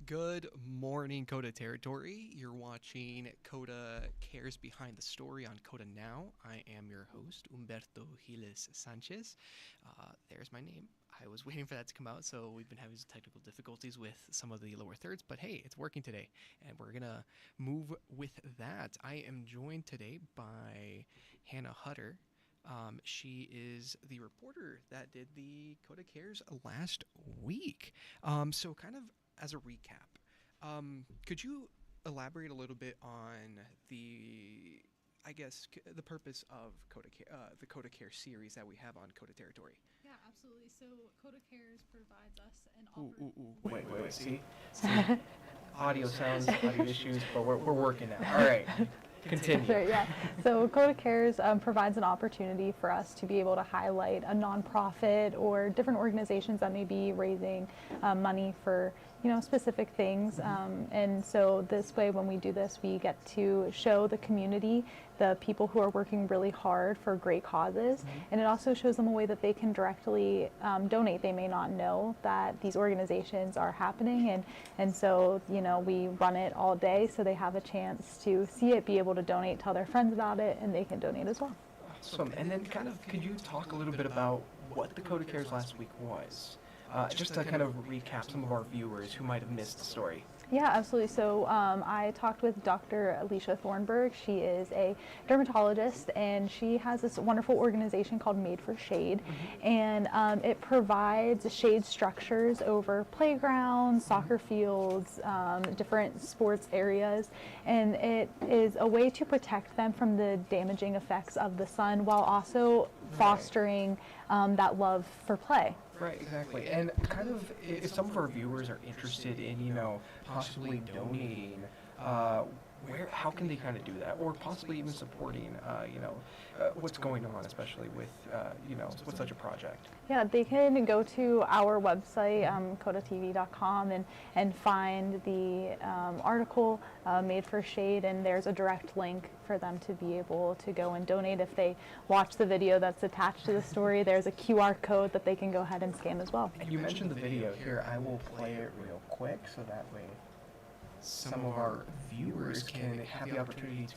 Good morning, KOTA Territory. You're watching KOTA Cares Behind the Story on KOTA Now. I am your host, Humberto Giles Sanchez. There's my name. I was waiting for that to come out, so we've been having some technical difficulties with some of the lower thirds, but hey, it's working today, and we're going to move with that. I am joined today by Hannah Hutter. She is the reporter that did the KOTA Cares last week. So kind of as a recap, could you elaborate a little bit on the, the purpose of the KOTA Care series that we have on KOTA Territory? Yeah, absolutely. So KOTA Cares provides us an Wait. See? Audio issues, but we're working now. All right. Continue. Sure, yeah. So KOTA Cares provides an opportunity for us to be able to highlight a nonprofit or different organizations that may be raising money for specific things. And so this way, when we do this, we get to show the community the people who are working really hard for great causes, and it also shows them a way that they can directly donate. They may not know that these organizations are happening, and so we run it all day, so they have a chance to see it, be able to donate, tell their friends about it, and they can donate as well. Awesome. And then could you talk a little bit about what the KOTA Cares last week was? Just to kind of recap some of our viewers who might have missed the story. Yeah, absolutely. So I talked with Dr. Alicia Thornburg. She is a dermatologist, and she has this wonderful organization called Made for Shade, and it provides shade structures over playgrounds, soccer fields, different sports areas, and it is a way to protect them from the damaging effects of the sun while also fostering that love for play. Right, exactly. And kind of, if some of our viewers are interested in, possibly donating, how can they kind of do that? Or possibly even supporting, what's going on, especially with, with such a project? Yeah, they can go to our website, kotatv.com, and find the article Made for Shade, and there's a direct link for them to be able to go and donate. If they watch the video that's attached to the story, there's a QR code that they can go ahead and scan as well. And you mentioned the video here. I will play it real quick so that way some of our viewers can have the opportunity to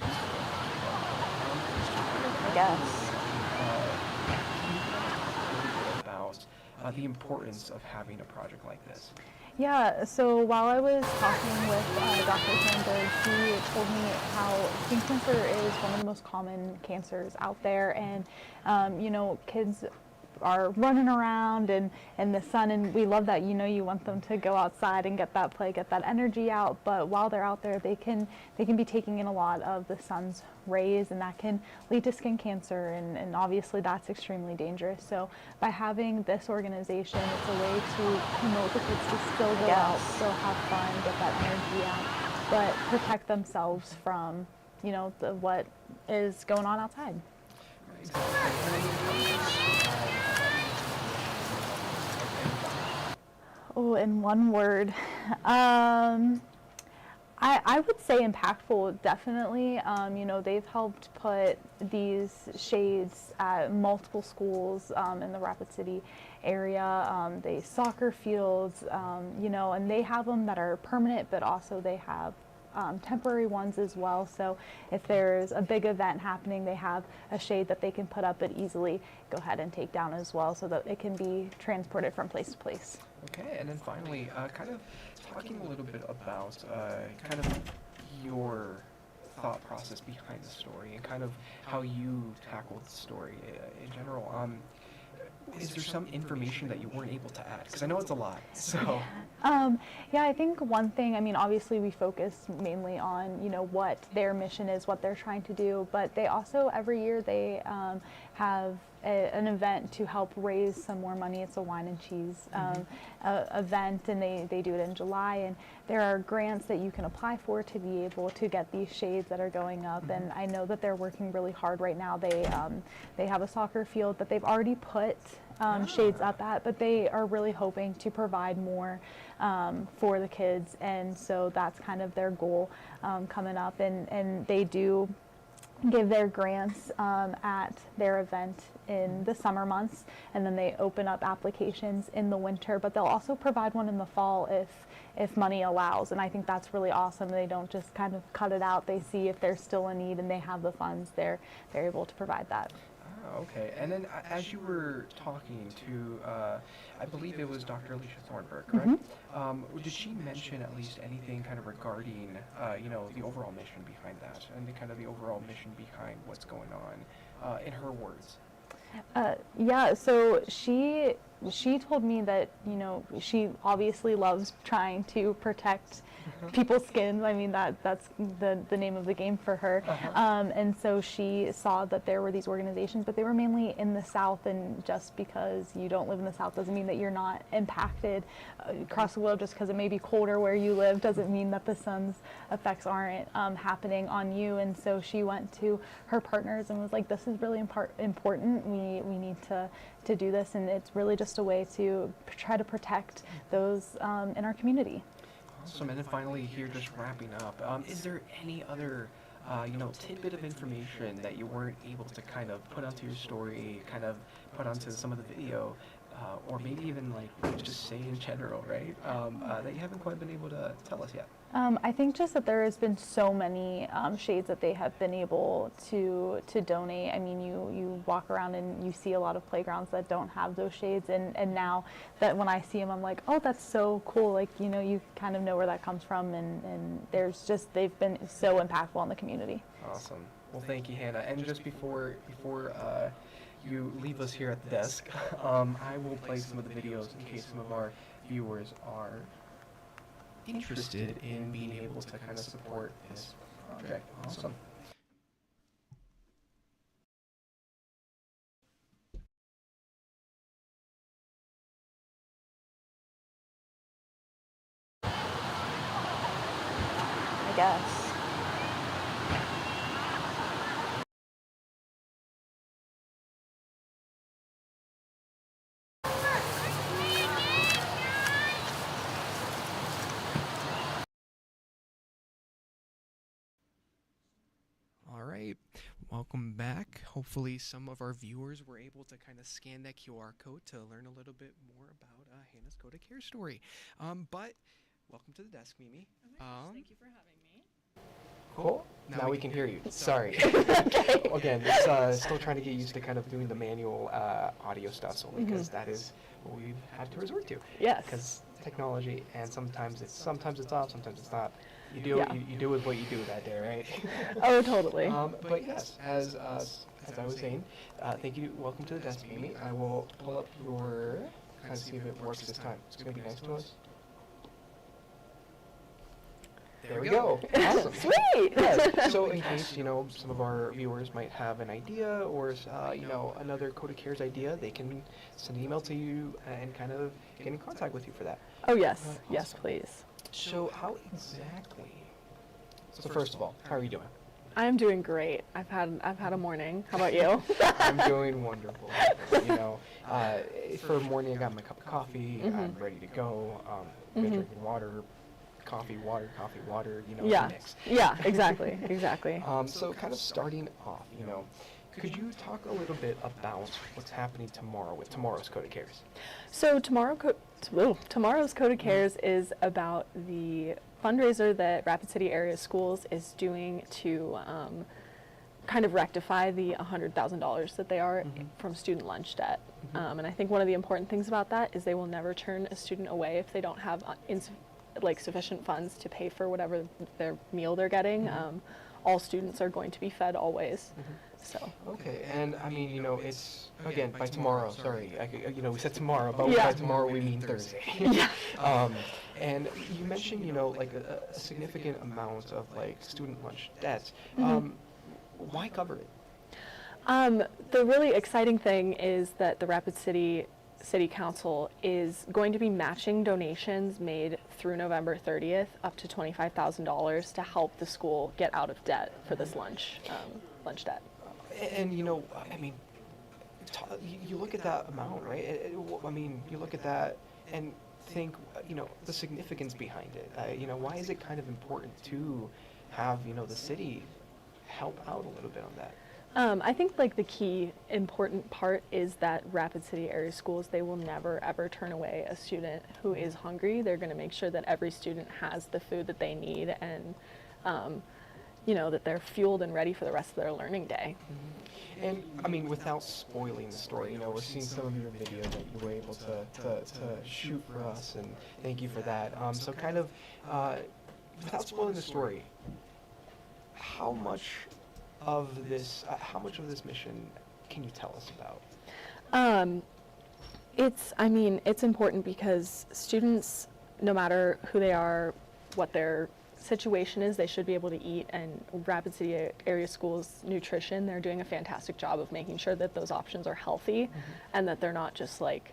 about the importance of having a project like this. Yeah, so while I was talking with Dr. Thornburg, he told me how skin cancer is one of the most common cancers out there, and kids are running around in the sun, and we love that. You want them to go outside and get that play, get that energy out, but while they're out there, they can be taking in a lot of the sun's rays, and that can lead to skin cancer, and obviously that's extremely dangerous. So by having this organization, it's a way to promote the kids to still go out, still have fun, get that energy out, but protect themselves from what is going on outside. Oh, in one word, I would say impactful, definitely. They've helped put these shades at multiple schools in the Rapid City area, they soccer fields, and they have them that are permanent, but also they have temporary ones as well. So if there's a big event happening, they have a shade that they can put up but easily go ahead and take down as well, so that it can be transported from place to place. Okay, and then finally, kind of talking a little bit about kind of your thought process behind the story and kind of how you tackled the story in general. Is there some information that you weren't able to add? Because I know it's a lot, so. Yeah, I think one thing, obviously we focus mainly on, what their mission is, what they're trying to do, but they also, every year, they have an event to help raise some more money. It's a wine and cheese event, and they do it in July, and there are grants that you can apply for to be able to get these shades that are going up, and I know that they're working really hard right now. They have a soccer field that they've already put shades up at, but they are really hoping to provide more for the kids, and so that's kind of their goal coming up, and they do give their grants at their event in the summer months, and then they open up applications in the winter, but they'll also provide one in the fall if money allows, and I think that's really awesome. They don't just kind of cut it out. They see if there's still a need and they have the funds, they're able to provide that. Oh, okay. And then as you were talking to, I believe it was Dr. Alicia Thornburg, correct? Did she mention at least anything kind of regarding, the overall mission behind that and the kind of the overall mission behind what's going on, in her words? Yeah, so she told me that, she obviously loves trying to protect people's skins. I mean, that's the name of the game for her. And so she saw that there were these organizations, but they were mainly in the South, and just because you don't live in the South doesn't mean that you're not impacted across the world. Just because it may be colder where you live doesn't mean that the sun's effects aren't happening on you. And so she went to her partners and was like, this is really important. We need to do this, and it's really just a way to try to protect those in our community. Awesome. And then finally, here, just wrapping up, is there any other, tidbit of information that you weren't able to kind of put onto your story, kind of put onto some of the video, or maybe even like just say in general, right? That you haven't quite been able to tell us yet? I think just that there has been so many shades that they have been able to donate. I mean, you walk around and you see a lot of playgrounds that don't have those shades, and now that when I see them, I'm like, oh, that's so cool. Like, you kind of know where that comes from, and they've been so impactful on the community. Awesome. Well, thank you, Hannah. And just before you leave us here at the desk, I will play some of the videos in case some of our viewers are interested in being able to kind of support this project. Awesome. I guess. All right, welcome back. Hopefully some of our viewers were able to kind of scan that QR code to learn a little bit more about Hannah's KOTA Cares story. But welcome to the desk, Mimi. Thank you for having me. Cool. Now we can hear you. Sorry. Again, it's still trying to get used to kind of doing the manual audio stuff, so because that is what we've had to resort to. Yes. Because technology, and sometimes it's off, sometimes it's not. You do with what you do that day, right? Oh, totally. But yes, as I was saying, thank you. Welcome to the desk, Mimi. I will pull up your, kind of see if it works this time. It's going to be next to us. There we go. Awesome. Sweet. Yes. So in case, some of our viewers might have an idea or, another KOTA Cares idea, they can send an email to you and kind of get in contact with you for that. Oh, yes. Awesome. Yes, please. So how exactly? So first of all, how are you doing? I'm doing great. I've had a morning. How about you? I'm doing wonderful. For morning, I got my cup of coffee. I'm ready to go. Been drinking water. Coffee, water, Yeah. mix. Yeah, exactly. Exactly. So kind of starting off, could you talk a little bit about what's happening tomorrow with tomorrow's KOTA Cares? So tomorrow's KOTA Cares is about the fundraiser that Rapid City Area Schools is doing to kind of rectify the $100,000 that they are from student lunch debt. And I think one of the important things about that is they will never turn a student away if they don't have sufficient funds to pay for whatever their meal they're getting. All students are going to be fed always. So. Okay, and I mean, it's, again, by tomorrow, sorry, we said tomorrow, but by tomorrow we mean Thursday. And you mentioned, a significant amount of, student lunch debt. Why cover it? The really exciting thing is that the Rapid City Council is going to be matching donations made through November 30th up to $25,000 to help the school get out of debt for this lunch debt. And you look at that amount, right? You look at that and think, the significance behind it. Why is it kind of important to have, the city help out a little bit on that? I think like the key important part is that Rapid City area schools, they will never ever turn away a student who is hungry. They're going to make sure that every student has the food that they need, and that they're fueled and ready for the rest of their learning day. And I mean, without spoiling the story, we're seeing some of your video that you were able to shoot for us, and thank you for that. So kind of, without spoiling the story, how much of this mission can you tell us about? It's important because students, no matter who they are, what their situation is, they should be able to eat, and Rapid City area schools nutrition, they're doing a fantastic job of making sure that those options are healthy and that they're not just like,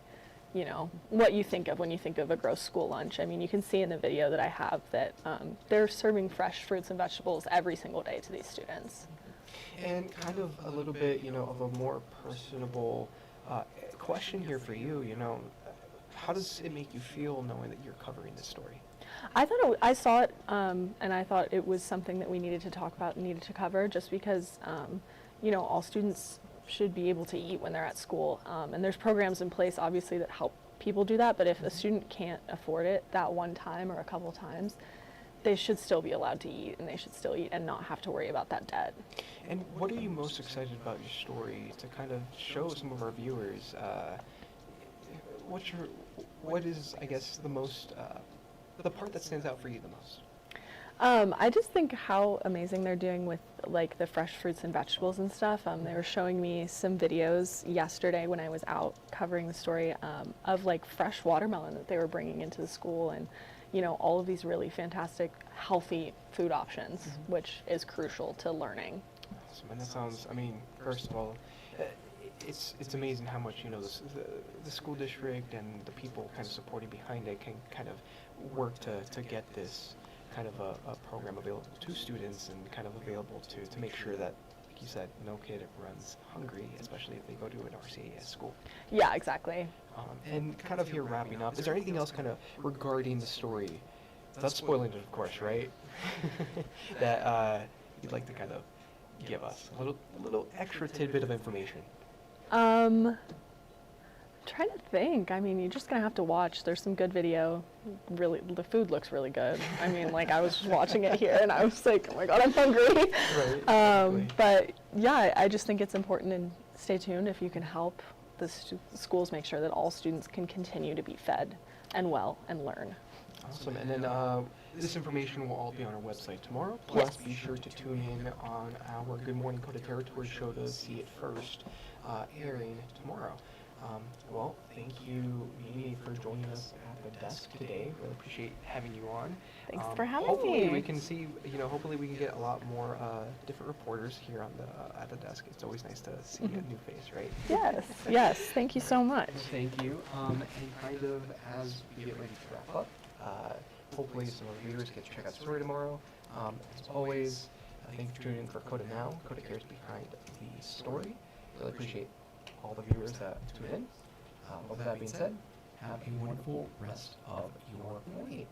what you think of when you think of a gross school lunch. I mean, you can see in the video that I have that they're serving fresh fruits and vegetables every single day to these students. And kind of a little bit, of a more personable question here for you, how does it make you feel knowing that you're covering this story? I saw it, and I thought it was something that we needed to talk about and needed to cover, just because, all students should be able to eat when they're at school. And there's programs in place, obviously, that help people do that, but if a student can't afford it that one time or a couple times, they should still be allowed to eat, and they should still eat and not have to worry about that debt. And what are you most excited about your story to kind of show some of our viewers? What is, I guess, the part that stands out for you the most? I just think how amazing they're doing with like the fresh fruits and vegetables and stuff. They were showing me some videos yesterday when I was out covering the story of like fresh watermelon that they were bringing into the school, and all of these really fantastic healthy food options, which is crucial to learning. Awesome. And that sounds, first of all, it's amazing how much the school district and the people kind of supporting behind it can kind of work to get this kind of a program available to students and kind of available to make sure that, like you said, no kid runs hungry, especially if they go to an RCAS school. Yeah, exactly. And kind of here wrapping up, is there anything else kind of regarding the story, without spoiling it, of course, right? that you'd like to kind of give us a little extra tidbit of information? I'm trying to think. You're just gonna have to watch. There's some good video. Really, the food looks really good. I was just watching it here, and I was like, oh my god, I'm hungry. Right. Exactly. But yeah, I just think it's important, and stay tuned if you can help the schools make sure that all students can continue to be fed and well and learn. Awesome. And then this information will all be on our website tomorrow. Plus, be sure to tune in on our Good Morning KOTA Territory show to see it first, airing tomorrow. Well, thank you, Mimi, for joining us at the desk today. Really appreciate having you on. Thanks for having hopefully me. We can see, hopefully we can get a lot more different reporters here on at the desk. It's always nice to see a new face, right? Yes. Thank you so much. Thank you. And kind of as we get ready to wrap up, hopefully some of our viewers get to check out the story tomorrow. As always, thank you for tuning in for KOTA Now, KOTA Cares behind the story. Really appreciate all the viewers that tune in. With that being said, have a wonderful rest of your morning.